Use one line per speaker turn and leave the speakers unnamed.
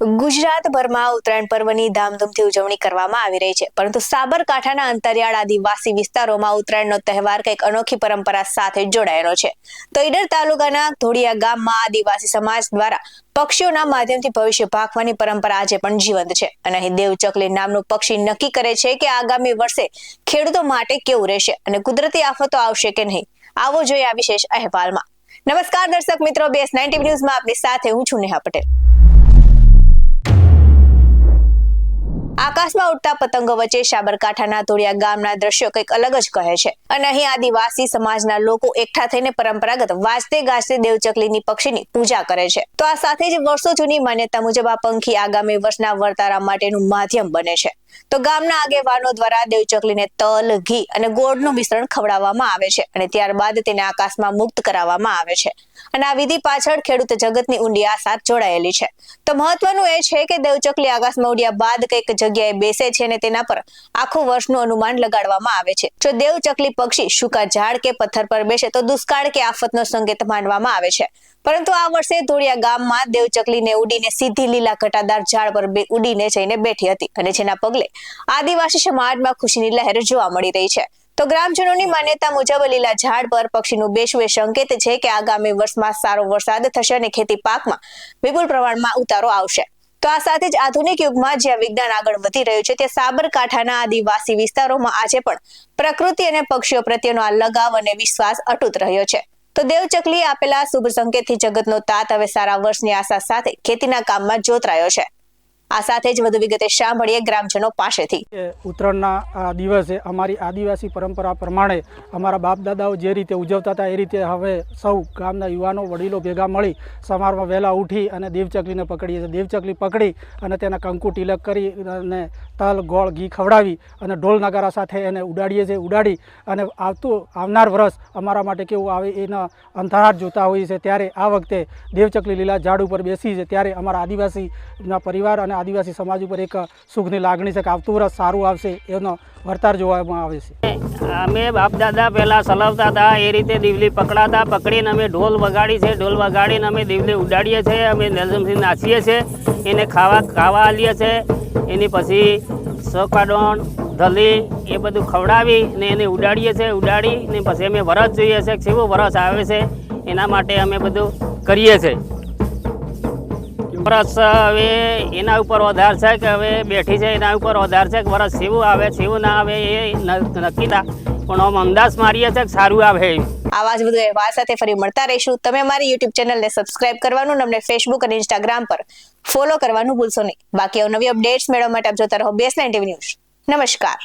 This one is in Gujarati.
ગુજરાતભરમાં ઉત્તરાયણ પર્વની ધામધૂમથી ઉજવણી કરવામાં આવી રહી છે, પરંતુ સાબરકાંઠાના અંતરિયાળ આદિવાસી વિસ્તારોમાં ઉત્તરાયણનો તહેવાર કંઈક અનોખી પરંપરા સાથે જોડાયેલો છે. તો ઈડર તાલુકાના ધોળિયા ગામમાં આદિવાસી સમાજ દ્વારા પક્ષીઓના માધ્યમથી ભવિષ્ય ભાંખવાની પરંપરા આજે પણ જીવંત છે. અને અહીં દેવચકલી નામનું પક્ષી નક્કી કરે છે કે આગામી વર્ષે ખેડૂતો માટે કેવું રહેશે અને કુદરતી આફતો આવશે કે નહીં. આવો જોઈએ આ વિશેષ અહેવાલમાં. નમસ્કાર દર્શક મિત્રો, BS9 ન્યૂઝમાં આપની સાથે હું છું નેહા પટેલ. આકાશમાં ઉડતા પતંગો વચ્ચે સાબરકાંઠાના ધોળિયા ગામના દ્રશ્યો કંઈક અલગ જ કહે છે. અને અહીં આદિવાસી સમાજના લોકો એકઠા થઈને પરંપરાગત વાજતે ગાજતે દેવચકલીની પક્ષીની પૂજા કરે છે. તો આ સાથે જ વર્ષો જૂની માન્યતા મુજબ આ પંખી આગામી વર્ષના વર્તારા માટેનું માધ્યમ બને છે. તો ગામના આગેવાનો દ્વારા દેવચકલીને તલ, ઘી અને ગોળનું મિશ્રણ ખવડાવવામાં આવે છે અને ત્યારબાદ તેને આકાશમાં મુક્ત કરાવવામાં આવે છે. અને આ વિધિ પાછળ ખેડૂત જગતની ઊંડી આશા જોડાયેલી છે. તો મહત્વનું એ છે કે દેવચકલી આકાશમાં ઉડ્યા બાદ કઈક જગ્યાએ બેસે છે અને તેના પર આખું વર્ષનું અનુમાન લગાડવામાં આવે છે. જો દેવચકલી પક્ષી સૂકા ઝાડ કે પથ્થર પર બેસે તો દુષ્કાળ કે આફતનો સંકેત માનવામાં આવે છે. પરંતુ આ વર્ષે ધોળિયા ગામમાં દેવચકલીને ઉડીને સીધી લીલા ઘટાદાર ઝાડ પર ઉડીને જઈને બેઠી હતી અને જેના પગલે આદિવાસી સમાજમાં ખુશીની લહેર જોવા મળી રહી છે. તો ગ્રામજનોની માન્યતા મુજબ લીલા ઝાડ પર પક્ષીનું બેસવું એ સંકેત છે કે આગામી વર્ષમાં સારો વરસાદ થશે અને ખેતી પાકમાં વિપુલ પ્રમાણમાં ઉતારો આવશે. તો આ સાથે જ આધુનિક યુગમાં જ્યાં વિજ્ઞાન આગળ વધી રહ્યું છે, તે સાબરકાંઠાના આદિવાસી વિસ્તારોમાં આજે પણ પ્રકૃતિ અને પક્ષીઓ પ્રત્યેનો આ લગાવ અને વિશ્વાસ અતૂટ રહ્યો છે. તો દેવચકલી આપેલા શુભ સંકેતથી જગતનો તાત હવે સારા વર્ષની આશા સાથે ખેતીના કામમાં જોતરાયો છે. આ સાથે જ વધુ વિગતે સાંભળીએ ગ્રામજનો પાસેથી.
ઉત્તરાયણના દિવસે અમારી આદિવાસી પરંપરા પ્રમાણે અમારા બાપ દાદાઓ જે રીતે ઉજવતા હતા એ રીતે હવે સૌ ગામના યુવાનો વડીલો ભેગા મળી સવારમાં વહેલા ઉઠી અને દેવચકલીને પકડીએ છીએ. દેવચકલી પકડી અને તેના કંકુ તિલક કરી અને તલ, ગોળ, ઘી ખવડાવી અને ઢોલ નગારા સાથે એને ઉડાડીએ છીએ. ઉડાડી અને આવનાર વર્ષ અમારા માટે કેવું આવે એના અંધાર જોતા હોઈએ છીએ. ત્યારે આ વખતે દેવચકલી લીલા ઝાડ ઉપર બેસી છે ત્યારે અમારા આદિવાસીના પરિવાર અને આદિવાસી સમાજ ઉપર એક સુખની લાગણી છે કે આવતું વર્ષ સારું આવશે એનો વર્તાર જોવામાં આવે છે.
અમે બાપ દાદા પહેલાં ચલાવતા હતા એ રીતે દીવલી પકડાતા, પકડીને અમે ઢોલ વગાડી છે. ઢોલ વગાડીને અમે દીવલી ઉડાડીએ છીએ. અમે નેલમથી નાચીએ છીએ, એને ખાવા આલીએ છીએ. એની પછી સોકાડોણ, ધલી એ બધું ખવડાવી ને એને ઉડાડીએ છીએ. ઉડાડીને પછી અમે વરસ જોઈએ છીએ કેવું વરસ આવે છે એના માટે અમે બધું કરીએ છીએ. વરસ હવે એના ઉપર આધાર છે કે હવે બેઠી છે એના ઉપર આધાર છે કે વરસ સેવું આવે સેવું ના આવે એ નક્કી થાય, પણ આમ અંદાજ મારીએ છે કે સારું આવે.
આવા જ વધુ અહેવાલ સાથે ફરી મળતા રહીશું. તમે અમારી YouTube ચેનલને સબસ્ક્રાઇબ કરવાનું, અમને Facebook અને Instagram પર ફોલો કરવાનું ભૂલશો નહીં. બાકી નવી અપડેટ્સ મેળવવા માટે આપ જોતા રહો BS9 ન્યૂઝ. નમસ્કાર.